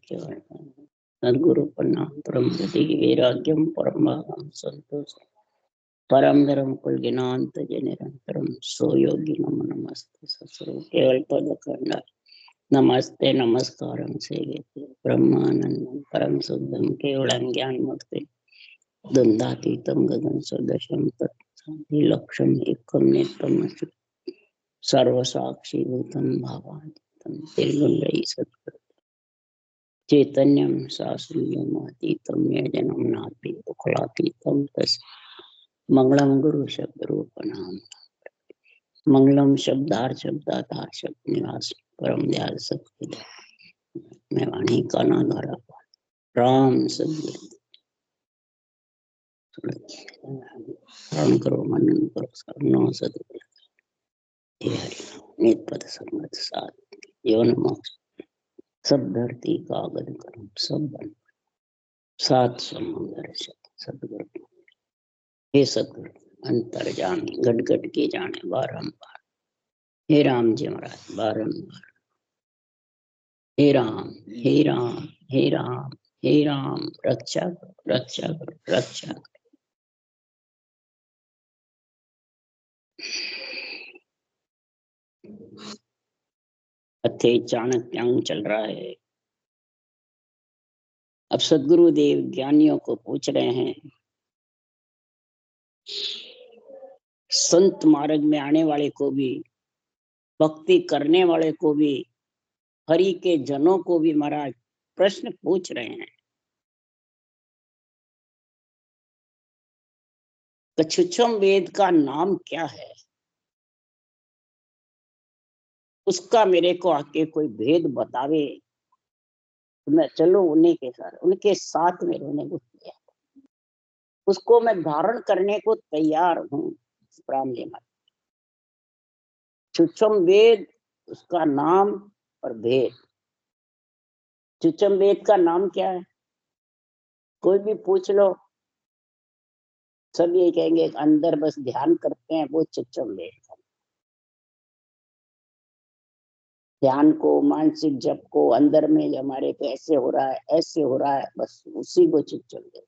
सद्गुरु प्रणाम परम गति वैराग्यम परम संतोष परम धर्म कुल ज्ञानांत निरंतरम सो योगी नम नमस्ते ससुर केवल पद खंड नमस्ते नमस्कारम से ब्रह्मानंदम परम शुद्धम केवलम ज्ञान मुक्ति द्वंद्वातीतम गगन सदृशम तत्साधि लक्ष्यम एकम नित्यम सर्व साक्षी भूतम भावातीतम निर्गुण सत्य चैतन्यम शास्त्रीयम अतीतम जन्म नापि दुखलातीतम तस् मंगलम गुरु शब्द रूप नाम मंगलम शब्दार्थ शब्दाधार शब्द निवास परम दयाल सत्य मैं वाणी का ना धारा राम सद्गुरु राम करो मनन करो सर्वनो सद्गुरु नित पद संगत साथ जीवन मोक्ष सब धरती कागज कर्म सब बन सात समुद्र सतगुरु हे सतगुरु अंतर्जामी गट गट के जाने बारंबार हे राम जी महाराज बारंबार हे राम हे राम हे राम हे राम रक्षा करो रक्षा करो रक्षा करो। अथे चाणक्य चल रहा है। अब सदगुरु देव ज्ञानियों को पूछ रहे हैं, संत मार्ग में आने वाले को भी, भक्ति करने वाले को भी, हरि के जनों को भी महाराज प्रश्न पूछ रहे हैं। कछुछम वेद का नाम क्या है? उसका मेरे को आके कोई भेद बतावे तो मैं चलो उनके साथ में रहने को तैयार, उसको मैं धारण करने को तैयार हूँ। चुचम वेद उसका नाम और भेद। चुचम वेद का नाम क्या है? कोई भी पूछ लो, सब ये कहेंगे अंदर बस ध्यान करते हैं, वो चुचम वेद का ध्यान को, मानसिक जप को, अंदर में हमारे पे ऐसे हो रहा है ऐसे हो रहा है, बस उसी को चुचम वेद,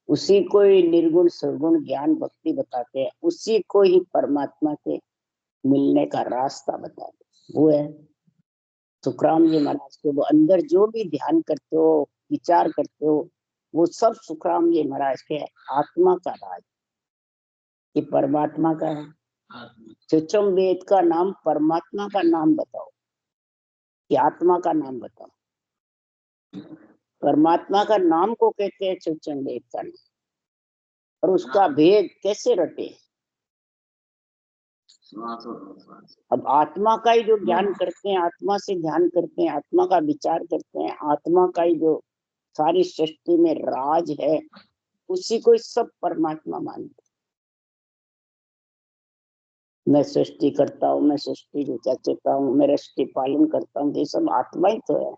उसी को ही निर्गुण सरगुण ज्ञान भक्ति बताते हैं, उसी को ही परमात्मा के मिलने का रास्ता बताते, वो है सुखराम जी महाराज के। वो अंदर जो भी ध्यान करते हो, विचार करते हो, वो सब सुखराम जी महाराज के आत्मा का राज, ये परमात्मा का है। चुचम वेद का नाम परमात्मा का नाम बताओ कि आत्मा का नाम बताओ। परमात्मा का नाम को कहते हैं चुचम वेद का नाम, और उसका भेद कैसे रटे? अब आत्मा का ही जो ज्ञान करते हैं, आत्मा से ध्यान करते हैं, आत्मा का विचार करते हैं, आत्मा का ही जो सारी सृष्टि में राज है, उसी को सब परमात्मा मानते। मैं सृष्टि करता हूँ, मैं सृष्टि रचता हूँ, मैं सृष्टि पालन करता हूँ, ये सब आत्मा ही तो है,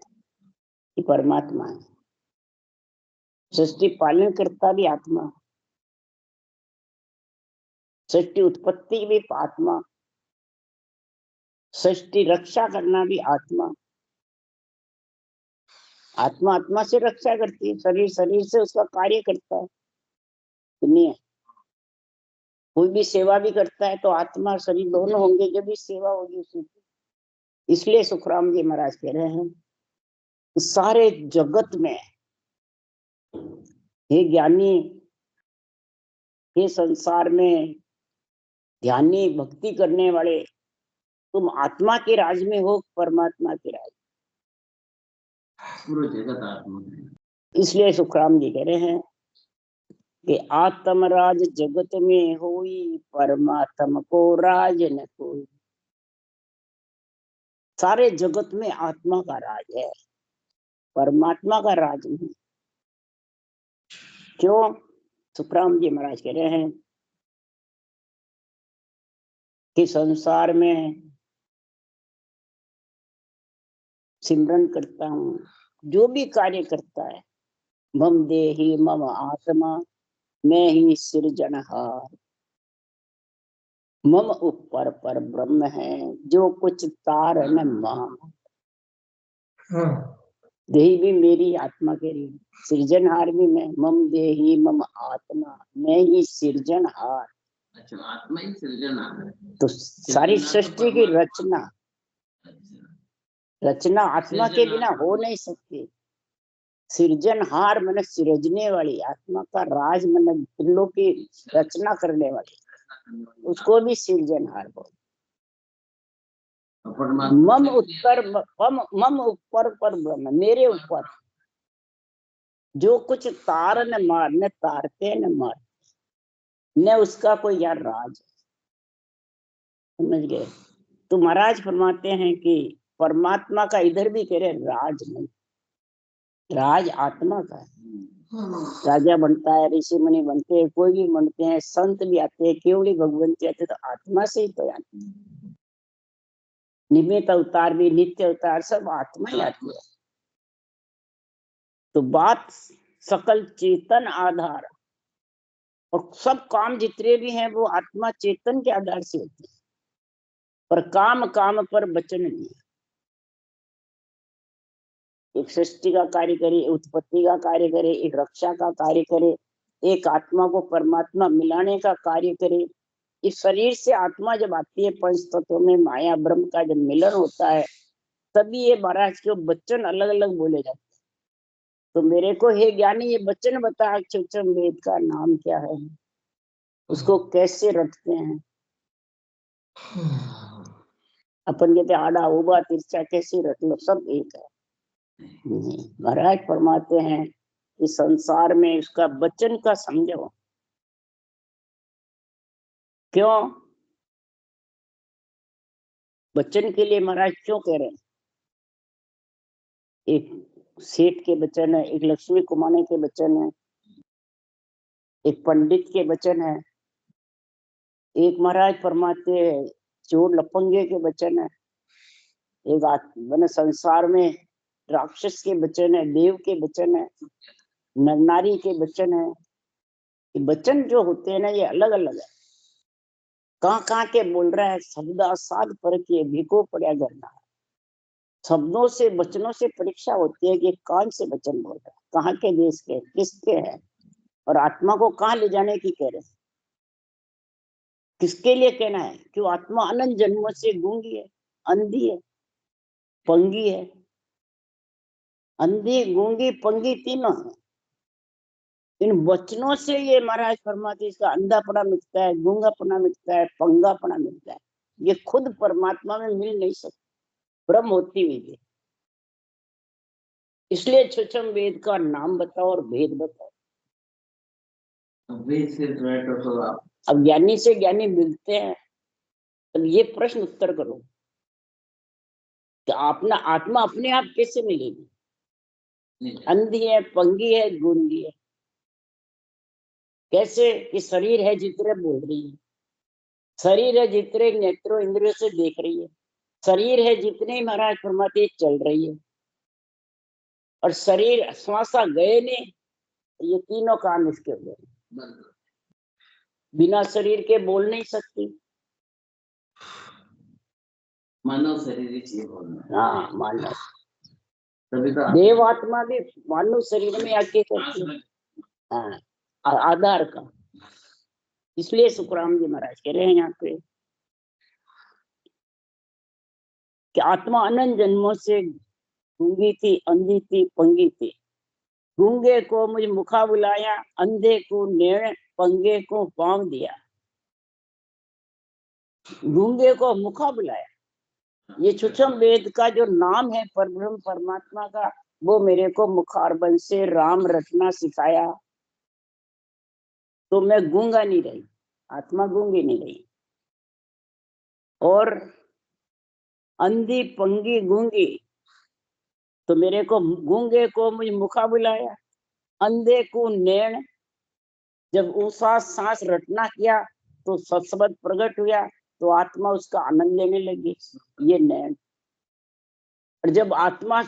ये परमात्मा है। सृष्टि पालन करता भी आत्मा, सृष्टि उत्पत्ति भी आत्मा, सृष्टि रक्षा करना भी आत्मा। आत्मा आत्मा से रक्षा करती है, शरीर शरीर से उसका कार्य करता है। नहीं है, कोई भी सेवा भी करता है तो आत्मा शरीर दोनों होंगे, जब भी सेवा होगी उसी की। इसलिए सुखराम जी महाराज कह रहे हैं, सारे जगत में हे ज्ञानी, हे संसार में ध्यानी भक्ति करने वाले, तुम आत्मा के राज में हो, परमात्मा के राज, पूरा जगत आत्मा। इसलिए सुखराम जी कह रहे हैं कि आत्म राज जगत में होई, परमात्मा को राज न कोई। सारे जगत में आत्मा का राज है, परमात्मा का राज नहीं। क्यों? सुखराम जी महाराज कह रहे हैं कि संसार में सिमरन करता हूँ, जो भी कार्य करता है, मम देहि मम आत्मा, मैं ही सृजनहार, मम ऊपर पर ब्रह्म है, जो कुछ तार न माम। देही भी मेरी, आत्मा के लिए सृजनहार भी मैं। मम देही मम आत्मा, मैं ही सृजनहार। अच्छा, आत्मा ही सृजनहार है। तो सारी सृष्टि की रचना, रचना आत्मा के बिना हो नहीं सकती। सृजनहार मन सृजने वाली, आत्मा का राज मन दिलों की रचना करने वाली, उसको भी सृजनहार बोल। मम उत्तर मम ऊपर पर ब्रह्म, मेरे ऊपर जो कुछ तार न मार, न तारते न मार, न उसका कोई यार राज। समझ गए? तो महाराज फरमाते हैं कि परमात्मा का इधर भी कह रहे राज नहीं, राज आत्मा का है। राजा बनता है, ऋषि मुनि बनते हैं, कोई भी बनते हैं, संत भी आते हैं, केवली भगवंती आते, तो आत्मा से ही तो आते हैं। निमित्त अवतार भी, नित्य अवतार सब आत्मा ही आती है। तो बात सकल चेतन आधार, और सब काम जितने भी हैं वो आत्मा चेतन के आधार से होते हैं। पर काम काम पर वचन नहीं है। एक सृष्टि का कार्य करे, उत्पत्ति का कार्य करे, एक रक्षा का कार्य करे, एक आत्मा को परमात्मा मिलाने का कार्य करे। इस शरीर से आत्मा जब आती है, पंच तत्वों में माया ब्रह्म का जब मिलन होता है, तभी ये महाराज के वचन अलग अलग बोले जाते हैं। तो मेरे को हे ज्ञानी ये वचन बता, अक्षर वेद का नाम क्या है, उसको कैसे रटते हैं। अपन कहते आड़ा उबा तिरछा कैसे रट लो, सब एक है। महाराज फरमाते हैं कि संसार में उसका वचन का समझो। क्यों वचन के लिए महाराज क्यों कह रहे हैं? एक सेठ के वचन है, एक लक्ष्मी कुमाने के वचन है, एक पंडित के वचन है, एक महाराज फरमाते हैं चोर लफंगे के वचन है, एक मैंने संसार में राक्षस के वचन है, देव के वचन है, नर नारी के वचन है। ये वचन जो होते हैं ना, ये अलग अलग है। कहाँ के बोल रहा है, शब्द असाध पर के भिको पड़ा करना। शब्दों से वचनों से परीक्षा होती है कि कौन से वचन बोल रहा है, कहाँ के देश के, किसके हैं, और आत्मा को कहाँ ले जाने की कह रहे हैं, किसके लिए कहना है। क्यों आत्मा अनंत जन्मों से गूंगी है, अंधी है, पंगी है। अंधी गूंगी पंगी तीनों है। इन वचनों से ये महाराज फरमाते इसका अंधापना मिटता है, गूंगापना मिटता है, पंगापना मिटता है। ये खुद परमात्मा में मिल नहीं सकता, ब्रह्म होती हुई भी। इसलिए छुछम वेद का नाम बताओ और भेद बताओ। अब ज्ञानी से ज्ञानी मिलते हैं, तब ये प्रश्न उत्तर करो कि अपना आत्मा अपने आप कैसे मिलेगी? अंधी है, पंगी है, गूंगी है। कैसे कि शरीर है जितने बोल रही है, शरीर है जितने नेत्रों इंद्रियों से देख रही है, शरीर है जितने महाराज फरमाते चल रही है, और शरीर श्वासा गए ने, ये तीनों काम इसके हुए। बिना शरीर के बोल नहीं सकती। मानव शरीर चाहिए बोलना। हाँ मानव, तभी तो देव आत्मा भी मानव शरीर में आके करती है। हाँ, आधार का। इसलिए सुखराम जी महाराज कह रहे हैं यहाँ पे कि आत्मा अनंत जन्मों से गूंगी थी, अंधी थी, पंगी थी। गूंगे को मुझ मुखा बुलाया, अंधे को नेण, पंगे को पांव दिया। गूंगे को मुखा बुलाया। ये छुछम वेद का जो नाम है परब्रह्म परमात्मा का, वो मेरे को मुखारबंद से राम रटना सिखाया। तो मैं गूंगा नहीं रही, आत्मा गूंगी नहीं रही। और अंधी पंगी गूंगी, तो मेरे को गूंगे को मुझे मुखा बुलाया, अंधे को नैण। जब ऊसा सांस रटना किया तो सत्सबद प्रकट हुआ, तो आत्मा उसका आनंद लेने लगी, ये नैण। और जब आत्मा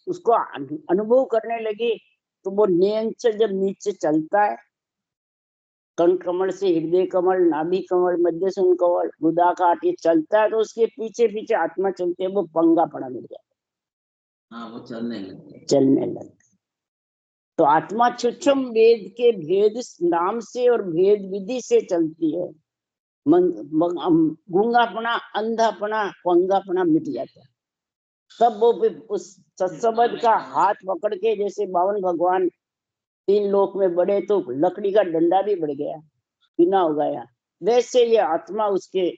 उसको अनुभव करने लगी, तो वो नैन से जब नीचे चलता है, कर्ण कमल से हृदय कमल, नाभि कमल, मध्य सुन कमल, गुदा का ये चलता है, तो उसके पीछे पीछे आत्मा चलती है, वो पंगा पड़ा मिल जाता है। हाँ वो चलने लगे। चलने लगे। तो आत्मा सूक्ष्म वेद के भेद नाम से और भेद विधि से चलती है। गूंगापना, अंधापना, पंगापना मिट जाता है। तब वो उस सत्संग का हाथ पकड़ के, जैसे 52 भगवान 3 लोक में बढ़े तो लकड़ी का डंडा भी बढ़ गया, बिना उगाया, वैसे ये आत्मा उसके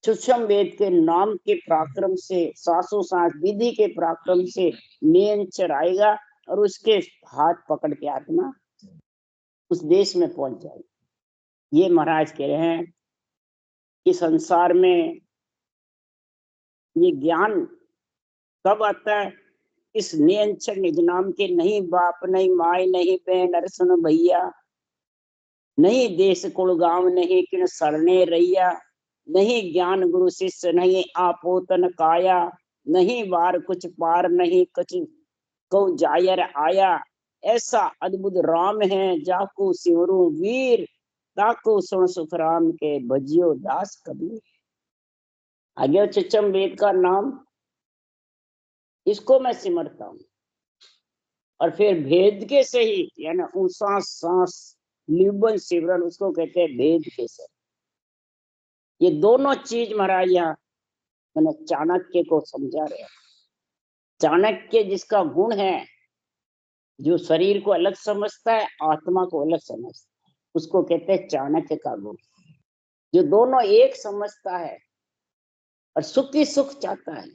सूक्ष्म वेद के नाम के पराक्रम से, सांसों सांस विधि के पराक्रम से नियंत्रण आएगा और उसके हाथ पकड़ के आत्मा उस देश में पहुंच जाएगी। ये महाराज कह रहे हैं कि संसार में ये ज्ञान कब आता है? इस नियंत्रण निज नाम के, नहीं बाप नहीं माई नहीं बहन अरसन भैया, नहीं देश कुल गांव नहीं किन सरने रैया, नहीं ज्ञान गुरु शिष्य नहीं आपोतन काया, नहीं बार कुछ पार नहीं कछ को जायर आया, ऐसा अद्भुत राम है जाको सिमरू वीर, ताको सुन सुख राम के भजियो दास कबीर। आगे सूक्ष्म वेद का नाम, इसको मैं सिमरता हूँ। और फिर भेद के सही, यानी ऊंसा सांस लिबन सिमरन, उसको कहते हैं भेद के सही। ये दोनों चीज महाराज यहाँ मैंने चाणक्य को समझा रहे। चाणक्य जिसका गुण है, जो शरीर को अलग समझता है, आत्मा को अलग समझता है, उसको कहते हैं चाणक्य का गुण। जो दोनों एक समझता है और सुख ही सुख चाहता है,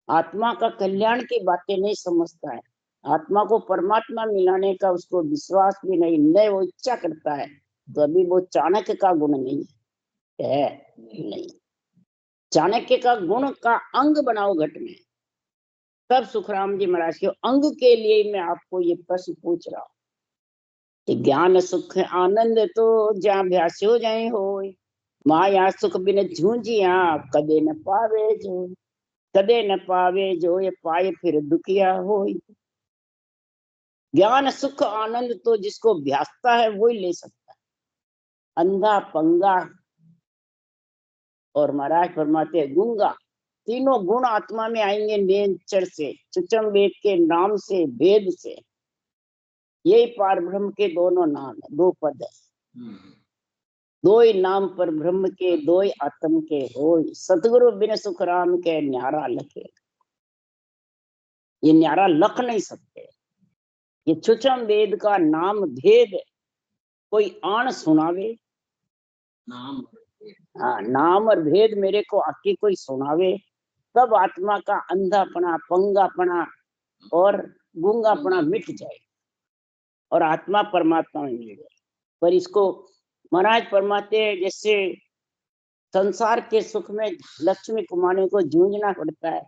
आत्मा का कल्याण की बातें नहीं समझता है, आत्मा को परमात्मा मिलाने का उसको विश्वास भी नहीं वो इच्छा करता है, तो अभी वो चाणक्य का गुण नहीं है। नहीं, चाणक्य का गुण का अंग बनाओ घट में। तब सुखराम जी महाराज के अंग के लिए मैं आपको ये प्रश्न पूछ रहा हूँ कि ज्ञान सुख आनंद तो जहाँ भ्यास हो जाए हो, माया सुख बिन झूंझिया कदे न पावे जो, कदे न पावे जो ये पाए फिर दुखिया हो। ज्ञान सुख आनंद तो जिसको भ्यासता है वही ले सकता है, अंधा पंगा और महाराज फरमाते हैं गूंगा, तीनों गुण आत्मा में आएंगे नियंत्रण से, सूक्ष्म वेद के नाम से, भेद से। यही पार ब्रह्म के दोनों नाम है, 2 पद है। 2 ही नाम पर ब्रह्म के, 2 ही आत्म के हो, सतगुरु बिन सुख राम के न्यारा लखे। ये न्यारा लख नहीं सकते। ये सूक्ष्म वेद का नाम भेद कोई आण सुनावे, नाम, हाँ, नाम और भेद मेरे को आके कोई सुनावे, तब आत्मा का अंधापना, पंगापना और गूंगापना मिट जाए और आत्मा परमात्मा में मिल जाए। पर इसको महाराज फरमाते हैं, जैसे संसार के सुख में लक्ष्मी कमाने को जूझना पड़ता है,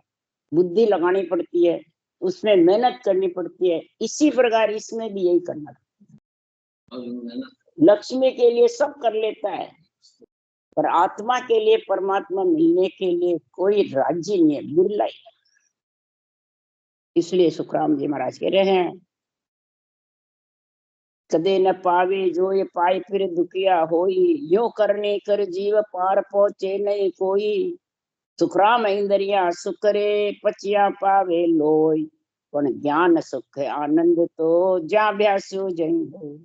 बुद्धि लगानी पड़ती है, उसमें मेहनत करनी पड़ती है, इसी प्रकार इसमें भी यही करना है। लक्ष्मी के लिए सब कर लेता है, पर आत्मा के लिए, परमात्मा मिलने के लिए कोई राजी नहीं है, बिरला ही। इसलिए सुखराम जी महाराज कह रहे हैं, कदे न पावे जो ये पाए फिर दुखिया होई, यो करने कर जीव पार पहुंचे नहीं कोई, सुखराम इंद्रिया सुकरे पचिया पावे लोई, पण ज्ञान सुख आनंद तो जा भ्यासो जही हो।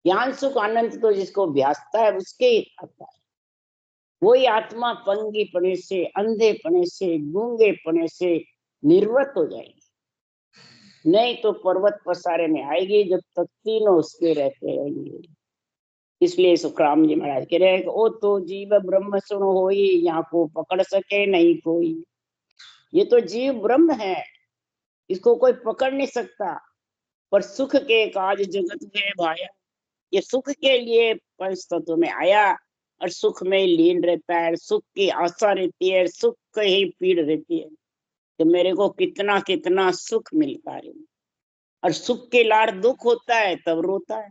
ज्ञान सुख आनंद तो जिसको भ्यासता है उसके ही आता है। वही आत्मा पंगी पने से, अंधे पने से, गूंगे पने से निर्वृत हो जाएगी, नहीं तो पर्वत पसारे में आएगी जब तक तीनों उसके रहते रहेंगे। इसलिए सुखराम जी महाराज कह रहे हैं, ओ तो जीव ब्रह्म सुन होई, यहाँ को पकड़ सके नहीं कोई। ये तो जीव ब्रह्म है, इसको कोई पकड़ नहीं सकता, पर सुख के काज जगत में भाया। ये सुख के लिए पंच तत्व में आया और सुख में लीन रहता है, सुख की आशा रहती है, सुख ही पीड़ रहती है कि मेरे को कितना कितना सुख मिलता है, और सुख के लाड़ दुख होता है तब रोता है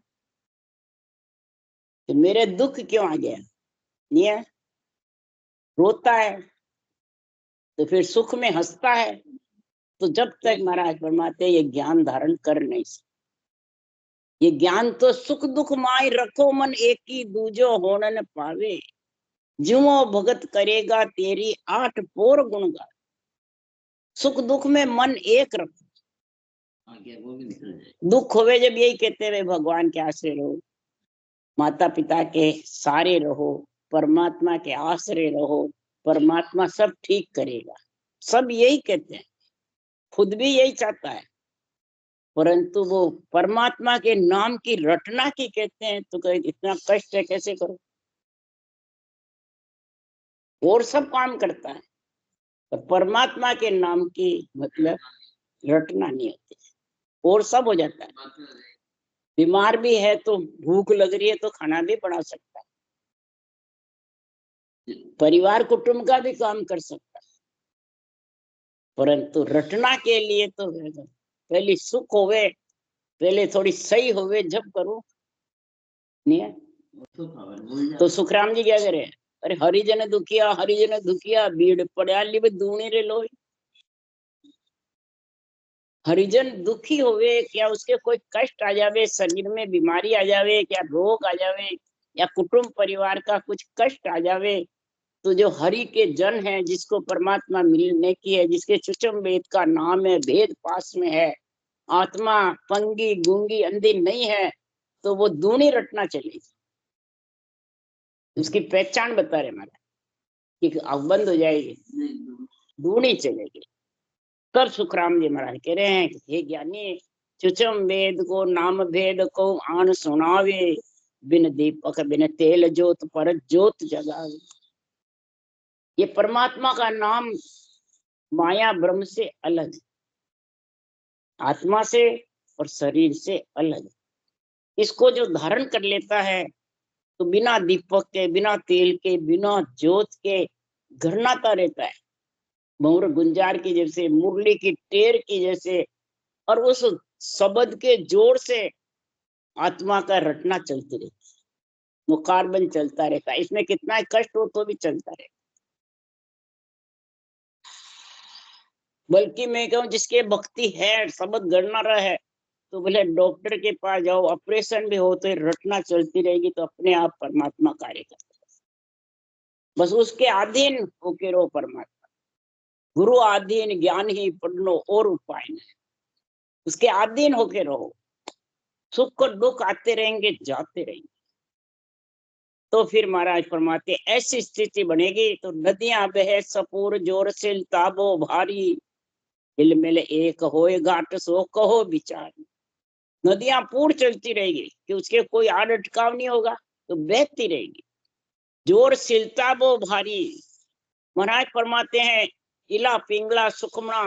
कि मेरे दुख क्यों आ गया, नहीं रोता है। तो फिर सुख में हंसता है। तो जब तक महाराज फरमाते ये ज्ञान धारण कर नहीं सकते, ये ज्ञान तो सुख दुख माय रखो मन एक ही दूजो होन न पावे, जुमो भगत करेगा तेरी 8 पोर गुणगान। सुख दुख में मन एक रखो। आगे वो भी निकल जाए। दुख होवे जब यही कहते हुए भगवान के आश्रय रहो, माता पिता के सारे रहो, परमात्मा के आश्रय रहो, परमात्मा सब ठीक करेगा। सब यही कहते हैं, खुद भी यही चाहता है, परंतु वो परमात्मा के नाम की रटना की कहते हैं तो इतना कष्ट है, कैसे करो। और सब काम करता है, तो परमात्मा के नाम की मतलब रटना नहीं होती, और सब हो जाता है। बीमार भी है तो भूख लग रही है तो खाना भी बना सकता है, परिवार कुटुंब का भी काम कर सकता है, परंतु रटना के लिए तो पहले सुख होवे, पहले थोड़ी सही होवे जब करो नहीं है। तो सुखराम जी क्या करे, अरे हरिजन दुखिया, हरिजन दुखिया, भीड़ पड़ा ली दूनी रे लो। हरिजन दुखी होवे, क्या उसके कोई कष्ट आ जावे, शरीर में बीमारी आ जावे, क्या रोग आ जावे, या कुटुंब परिवार का कुछ कष्ट आ जावे, तो जो हरि के जन है, जिसको परमात्मा मिलने की है, जिसके सुषम वेद का नाम है, भेद पास में है, आत्मा पंगी गूंगी अंधी नहीं है, तो वो दूनी रटना चलेगी। उसकी पहचान बता रहे महाराज कि अब बंद हो जाएगी, दूनी चलेगी। कर सुखराम जी महाराज कह रहे हैं, हे ज्ञानी, सुषम वेद को नाम भेद को आन सुनावे, बिन दीपक बिन तेल ज्योत पर ज्योत जगावे। ये परमात्मा का नाम माया ब्रह्म से अलग, आत्मा से और शरीर से अलग। इसको जो धारण कर लेता है तो बिना दीपक के, बिना तेल के, बिना ज्योत के घरनाता रहता है, मोर गुंजार की जैसे, मुरली की टेर की जैसे, और उस शब्द के जोर से आत्मा का रटना चलती रहती है, मुखारबंद चलता रहता है। इसमें कितना कष्ट हो तो भी चलता रहता। बल्कि मैं कहूँ, जिसके भक्ति है, शब्द गणना रहा है, तो बोले डॉक्टर के पास जाओ, ऑपरेशन भी हो तो रटना चलती रहेगी, तो अपने आप परमात्मा कार्य करता है। बस उसके अधीन होके रहो परमात्मा, गुरु अधीन ज्ञान ही पढ़ और उपाय नहीं, उसके अधीन होके रहो। सुख और दुख आते रहेंगे, जाते रहेंगे, तो फिर महाराज फरमाते ऐसी स्थिति बनेगी तो नदियां बहे सपूर जोर से ताबो भारी, हिल मिल एक होए घाट सो कहो विचार। नदियां पूर्ण चलती रहेगी कि उसके कोई आड़ अटकाव नहीं होगा, तो बहती रहेगी। जोर सिलता वो भारी, महाराज फरमाते हैं इला पिंगला सुखमना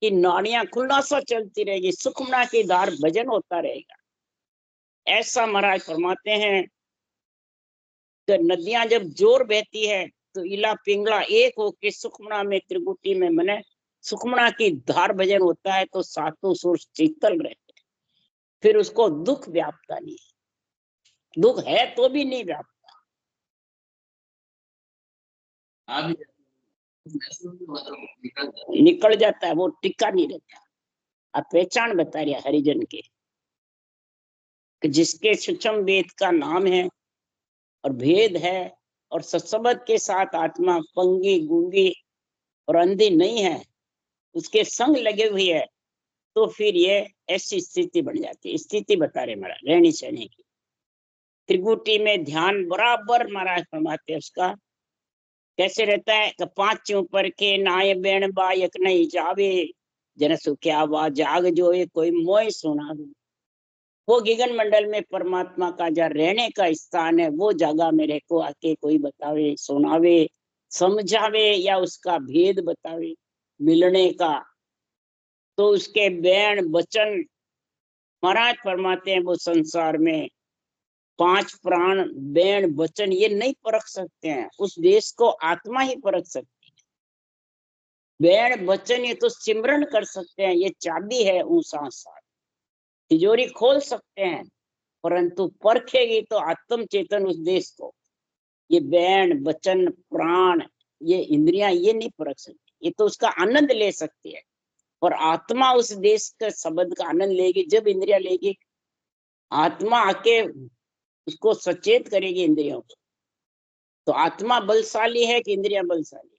की नाड़ियां खुला सा चलती रहेगी, सुखमना की धार भजन होता रहेगा। ऐसा महाराज फरमाते हैं कि नदियां जब जोर बहती है तो इला पिंगला एक होके सुखमना में, त्रिकुटी में मने सुखमना की धार भजन होता है, तो सातों सुर शीतल रहते हैं, फिर उसको दुख व्यापता नहीं, दुख है तो भी नहीं व्यापता, निकल जाता है, वो टिका नहीं रहता। अब पहचान बता रही हरिजन के कि जिसके सूक्ष्म वेद का नाम है और भेद है, और सत्सबद के साथ आत्मा पंगी गूंगी और अंधी नहीं है, उसके संग लगे हुई है, तो फिर ये ऐसी स्थिति बन जाती है। स्थिति बता रहे महाराज रहनी सहने की। त्रिकुटी में ध्यान बराबर महाराज फरमाते हैं, उसका कैसे रहता है कि पांच ऊपर के नाय बेण बायक नहीं जावे, जन सुख्या वा जाग जो कोई मोय सुना। वो गिगन मंडल में परमात्मा का जहाँ रहने का स्थान है, वो जगह मेरे को आके कोई बतावे, सुनावे, समझावे, या उसका भेद बतावे मिलने का, तो उसके बैण वचन महाराज फरमाते हैं, वो संसार में पांच प्राण बैण वचन ये नहीं परख सकते हैं, उस देश को आत्मा ही परख सकती है। बैण वचन ये तो सिमरन कर सकते हैं, ये चाबी है ऊंचा सा, तिजोरी खोल सकते हैं, परंतु परखेगी तो आत्म चेतन उस देश को, ये बैण वचन प्राण ये इंद्रियां ये नहीं परख सकती, ये तो उसका आनंद ले सकती है। और आत्मा उस देश के शब्द का आनंद लेगी जब इंद्रिया लेगी, आत्मा आके उसको सचेत करेगी इंद्रियों को। तो आत्मा बलशाली है कि इंद्रिया बलशाली?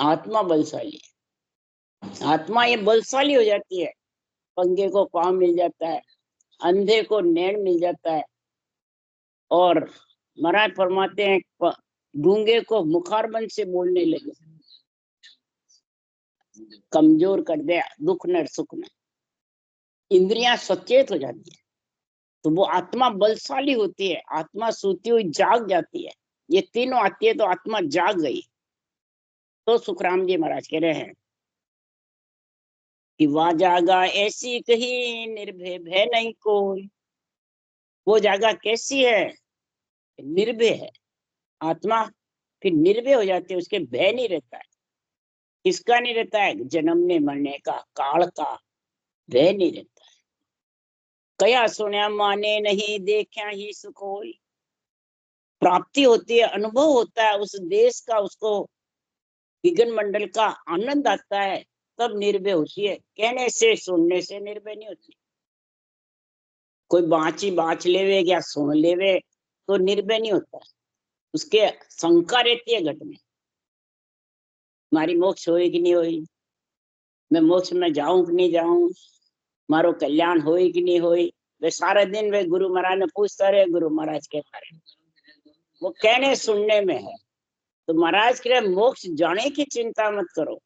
आत्मा बलशाली है। आत्मा ये बलशाली हो जाती है, पंगे को पाँव मिल जाता है, अंधे को नैन मिल जाता है, और महाराज फरमाते हैं गूंगे को मुखारबंद से बोलने लगे, कमजोर कर दे, दुख न सुख न, इंद्रियां सचेत हो जाती है। तो वो आत्मा बलशाली होती है, आत्मा सोती हुई जाग जाती है। ये तीनों आती है तो आत्मा जाग गई। तो सुखराम जी महाराज कह रहे हैं कि वह जागा ऐसी कहीं निर्भय भय नहीं कोई। वो जागा कैसी है? निर्भय है आत्मा, फिर निर्भय हो जाती है, उसके भय नहीं रहता है। किसका नहीं रहता है? जन्मने मरने का, काल का भय नहीं रहता है। कया सुना माने नहीं, देखा ही सुखोई। प्राप्ति होती है, अनुभव होता है उस देश का, उसको विघन मंडल का आनंद आता है, तब निर्भय होती है। कहने से सुनने से निर्भय नहीं होती। कोई बाँच लेवे या सुन लेवे तो निर्भय नहीं होता, उसके शंका रहती है घट में, हमारी मोक्ष होई कि नहीं होई, मैं मोक्ष में जाऊं कि नहीं जाऊं, मारो कल्याण होई कि नहीं होई। वे सारा दिन वे गुरु महाराज ने पूछता रहे, गुरु महाराज कहता रहे, वो कहने सुनने में है। तो महाराज कह रहे मोक्ष जाने की चिंता मत करो,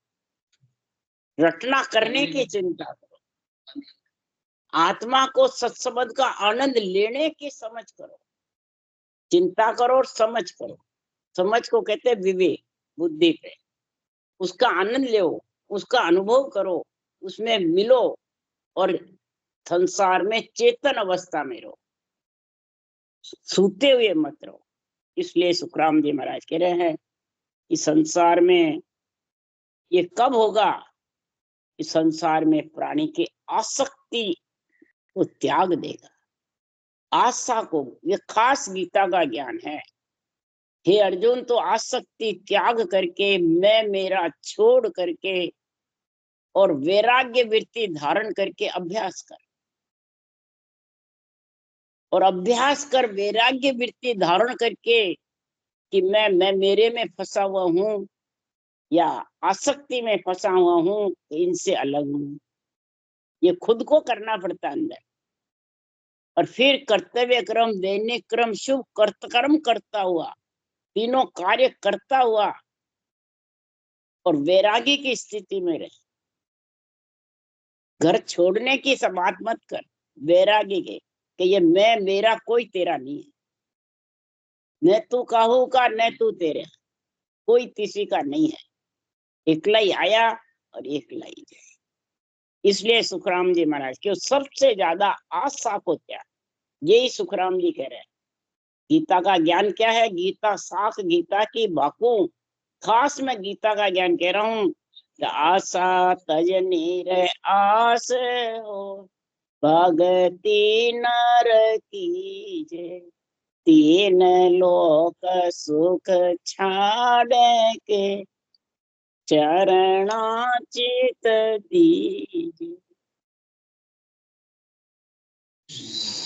रटना करने की चिंता करो, आत्मा को सत्संबंध का आनंद लेने की समझ करो। चिंता करो और समझ करो। समझ को कहते हैं विवेक, बुद्धि पे। उसका आनंद लो, उसका अनुभव करो, उसमें मिलो और संसार में चेतन अवस्था में रहो, सूते हुए मत रहो। इसलिए सुखराम जी महाराज कह रहे हैं कि संसार में ये कब होगा? इस संसार में प्राणी की आसक्ति को त्याग देगा, आशा को। ये खास गीता का ज्ञान है। हे अर्जुन, तो आसक्ति त्याग करके, मैं मेरा छोड़ करके और वैराग्य वृत्ति धारण करके अभ्यास कर, और अभ्यास कर वैराग्य वृत्ति धारण करके कि मैं मेरे में फंसा हुआ हूं या आसक्ति में फंसा हुआ हूं, इनसे अलग हूं। ये खुद को करना पड़ता अंदर। और फिर कर्तव्य क्रम, दैनिक क्रम, शुभ कर्म करता हुआ, तीनों कार्य करता हुआ और वैरागी की स्थिति में रहे। घर छोड़ने की सब बात मत कर, वैरागी के कि ये मैं मेरा कोई तेरा नहीं है, न तू काहू का न तू तेरे, कोई किसी का नहीं है, एकला ही आया और एकला ही जाए। इसलिए सुखराम जी महाराज क्यों सबसे ज्यादा आशा को त्याग, यही सुखराम जी कह रहे हैं। गीता का ज्ञान क्या है? गीता साख गीता की बाकू, खास मैं गीता का ज्ञान कह रहा हूँ। आशा तजनी रे आस हो, भगति नर कीजे, तीन लोक सुख छाड़ के, चरणाचित दीजिए।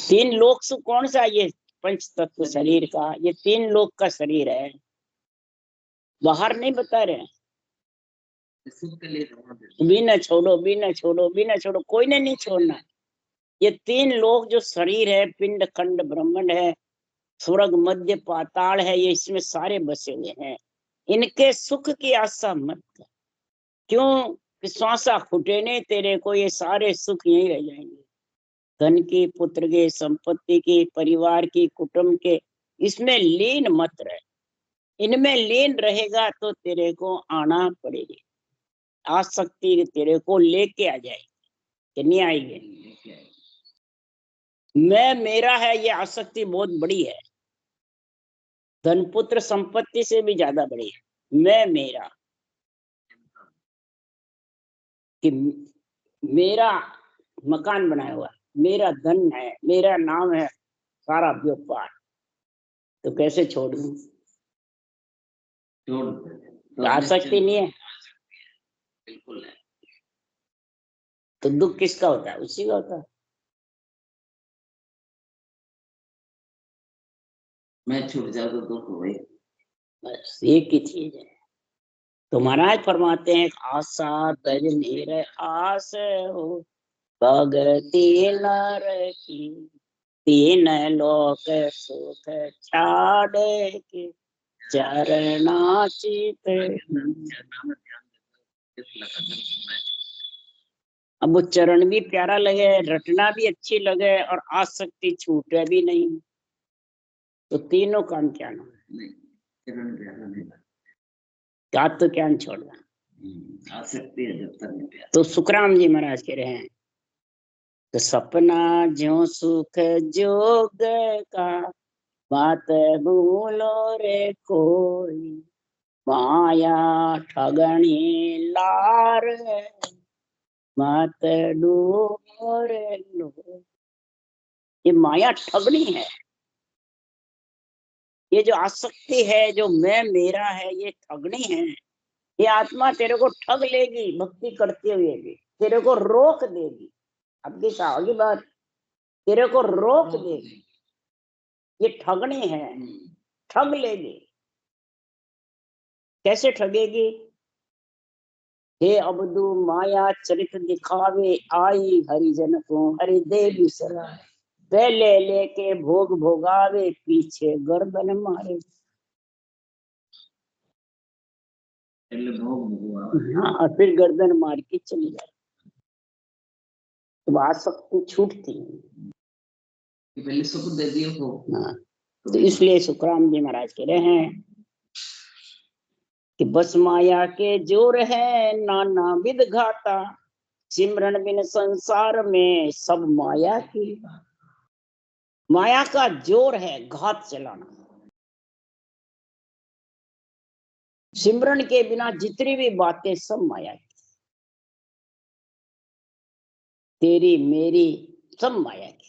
तीन लोक सुख कौन सा? ये पंच तत्व शरीर का, ये तीन लोक का शरीर है, बाहर नहीं बता रहे। बिना छोड़ो, बिना छोड़ो, बिना छोड़ो, कोई ने नहीं छोड़ना। ये तीन लोक जो शरीर है, पिंड खंड ब्रह्मांड है, स्वर्ग मध्य पाताल है, ये इसमें सारे बसे हुए हैं। इनके सुख की आशा मत कर। क्यों? कि श्वासा फूटे नहीं तेरे को, ये सारे सुख यहीं रह जाएंगे। धन की, पुत्र के, संपत्ति की, परिवार की, कुटुंब के, इसमें लीन मत रहे। इनमें लीन रहेगा तो तेरे को आना पड़ेगी, आसक्ति तेरे को लेके आ जाएगी कि नहीं आएगी। मैं मेरा है, ये आसक्ति बहुत बड़ी है, धन पुत्र संपत्ति से भी ज्यादा बड़ी है। मैं मेरा, कि मेरा मकान बनाया हुआ है, मेरा धन है, मेरा नाम है, सारा व्यापार, तो कैसे छोड़ दूं? तो आसक्ति नहीं है, बिल्कुल है। तो दुख किसका होता है? उसी का होता है। मैं छूट जाऊं तो दुख हो, बस एक ही चीज है। तो महाराज फरमाते हैं आशा तज निर आस हो भगति नर की, तीन लोक सुख छाड़ के चरणाचित। अब वो चरण भी प्यारा लगे, रटना भी अच्छी लगे और आसक्ति छूटे भी नहीं, तो तीनों काम क्या ना क्या तो क्या छोड़ना आसक्ति है जब तक नहीं प्यार। तो सुखराम जी महाराज कह रहे हैं तो सपना ज्यों सुख जोग का बात भूलो रे कोई, माया ठगनी लार मत डूबो रे लो। ये माया ठगनी है, ये जो आसक्ति है, जो मैं मेरा है, ये ठगनी है। ये आत्मा तेरे को ठग लेगी, भक्ति करते हुए भी तेरे को रोक देगी। अब की आगे बात, तेरे को रोक देगी, ये ठगनी है, ठग लेगी। कैसे ठगेगी? हे अबदू माया चरित दिखावे आई, हरिजन को हरि दे बिसरा, पहले लेके भोग भोगावे पीछे गर्दन मारे। हाँ, और फिर गर्दन मार के चली जाए। तो आसक्ति छूटती है, पहले सुख दे दियो हो। हाँ, तो इसलिए सुखराम जी महाराज कह रहे हैं कि बस माया के जोर है नाना विध घाता, सिमरन बिन संसार में सब माया की। माया का जोर है घात चलाना। सिमरन के बिना जितनी भी बातें सब माया की, तेरी मेरी सब माया की।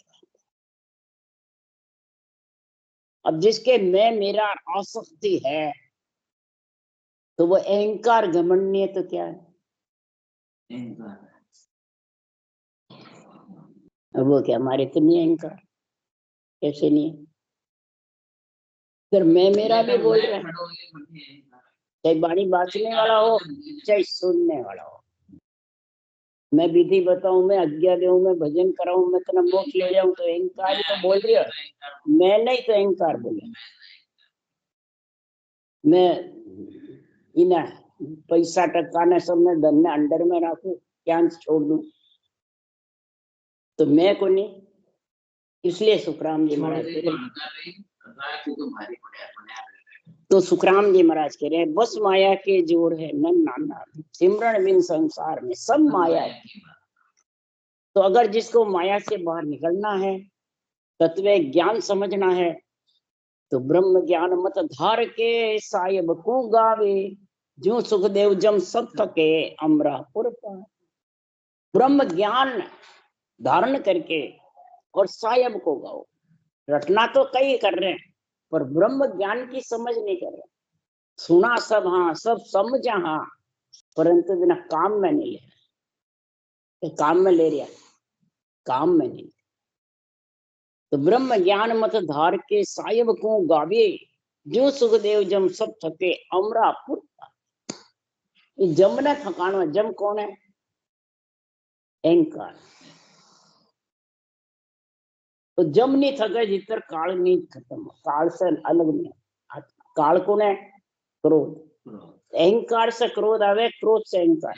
अब जिसके मैं मेरा आसक्ति है तो वो अहंकार घमंड तो क्या है? अब वो क्या हमारे तो नहीं अहंकार? कैसे नहीं? फिर मैं मेरा भी बोल रहा है, चाहे बाणी बांचने वाला हो चाहे सुनने वाला हो। मैं विधि बताऊं, मैं आज्ञा दूं, मैं भजन कराऊं, मैं तेरा मोक्ष ले जाऊं, तो अहंकार ही तो बोल रही हो। मैं नहीं तो अहंकार बोले। मैं इना पैसा टक्का ने सब मैं धन ने अंडर में रखू, क्या छोड़ दूं, तो मैं को नहीं। इसलिए सुखराम जी महाराज तो सुखराम जी महाराज कह रहे हैं बस माया के जोर है नाना, सिमरन बिन संसार में सब माया है। तो अगर जिसको माया से बाहर निकलना है, तत्व ज्ञान समझना है, तो ब्रह्म ज्ञान मत धार के सायब को गावे, जो सुखदेव जम सब थके अमरापुर पार। ब्रह्म ज्ञान धारण करके और सायब को गाओ। रटना तो कई कर रहे हैं पर ब्रह्म ज्ञान की समझ नहीं कर रहे। सुना सब, हाँ सब समझा, हाँ, परंतु बिना काम में नहीं ले रहे। काम में ले रहा, काम में नहीं। तो ब्रह्म ज्ञान मत धार के सायब को गावे, जो सुखदेव जम सब थके अमरापुर। ये जम ने थकाना, जम कौन है? अहंकार। तो जम नहीं थके जितर काल नहीं खत्म, काल से अलग नहीं। काल कौन है? क्रोध। अहंकार से क्रोध आवे, क्रोध से अहंकार।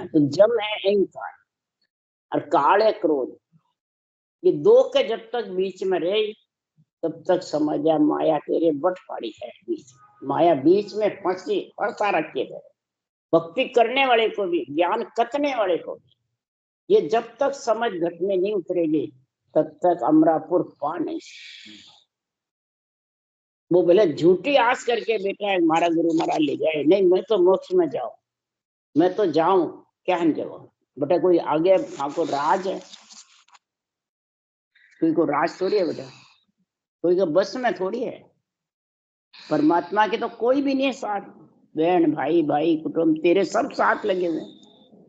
तो जम है अहंकार और काल है क्रोध। ये दो के जब तक बीच में रहे तब तक समझ जा माया तेरे बट पड़ी है बीच। माया बीच में फंसी फंसा रखे है। भक्ति करने वाले को भी, ज्ञान कथने वाले को भी, ये जब तक समझ घटने नहीं उतरेगी तब तक अमरापुर पा नहीं। वो बोले झूठी आस करके बेटा है हमारा गुरु महाराज ले जाए, नहीं मैं तो मोक्ष में जाऊं, मैं तो जाऊं, क्या हम जाओ बेटा? कोई आगे आपको राज है? कोई को राज थोड़ी है बेटा, कोई को बस में थोड़ी है। परमात्मा के तो कोई भी नहीं है साथ। बहन भाई भाई कुटुंब तेरे सब साथ लगे हुए,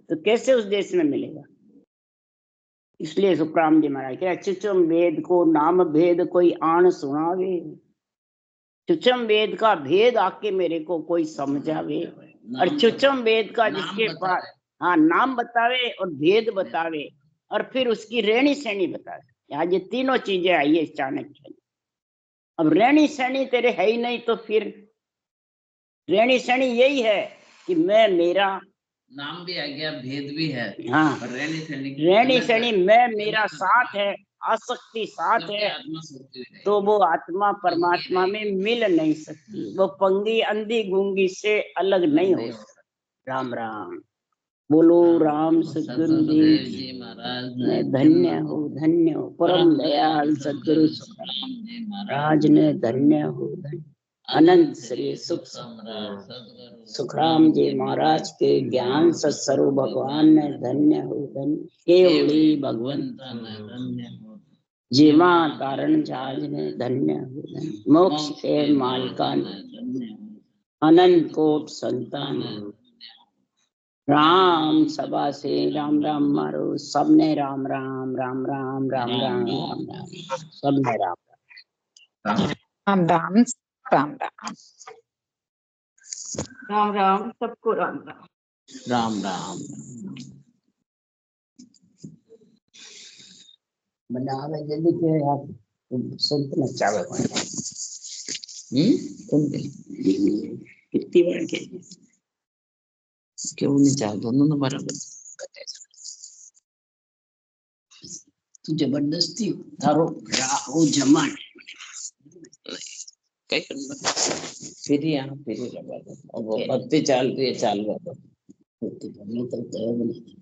तो कैसे उस देश में मिलेगा? इसलिए सुखराम जी महाराज के अच्युतम वेद को नाम भेद कोई आन सुनावे। चुचम वेद का भेद आके मेरे को कोई समझावे, और चुचम वेद का जिसके पास हाँ नाम बतावे और भेद बतावे और फिर उसकी रहनी सहनी बतावे। यहाँ ये तीनों चीजें आई है इस चाणक्य। अब रहनी सहनी तेरे है ही नहीं तो फिर रहनी सहनी यही है कि मैं मेरा नाम भी आ गया, भेद भी है। हाँ और रहनी सहनी मैं मेरा साथ है, आसक्ति साथ है, तो वो आत्मा परमात्मा में मिल नहीं सकती, वो पंगी अंधी गूंगी से अलग नहीं हो सकती। राम राम बोलो राम सद्गुरु देव जी महाराज ने धन्य हो परम दयाल सद्गुरु महाराज ने धन्य हो अनंत श्री सुखराम जी महाराज के ज्ञान सत्स्वरूप भगवान ने धन्य हो केवली भगवंत जीवा तारण जहाज ने धन्य हो मोक्ष के मालिका ने अनंत कोट संतान राम सभा से राम राम मारो सबने राम राम राम राम राम राम राम राम सबने राम राम राम राम राम राम राम सबको राम राम राम राम बनावे जल्दी के आप संत न चावे कितनी बार के क्यों नहीं चाह दोनों ना बराबर तू जबरदस्ती तारो राहो जमान क्या करना फिर यहाँ फिर लगा दो। अब वो भक्ति चाल रही है, चाल रहा तो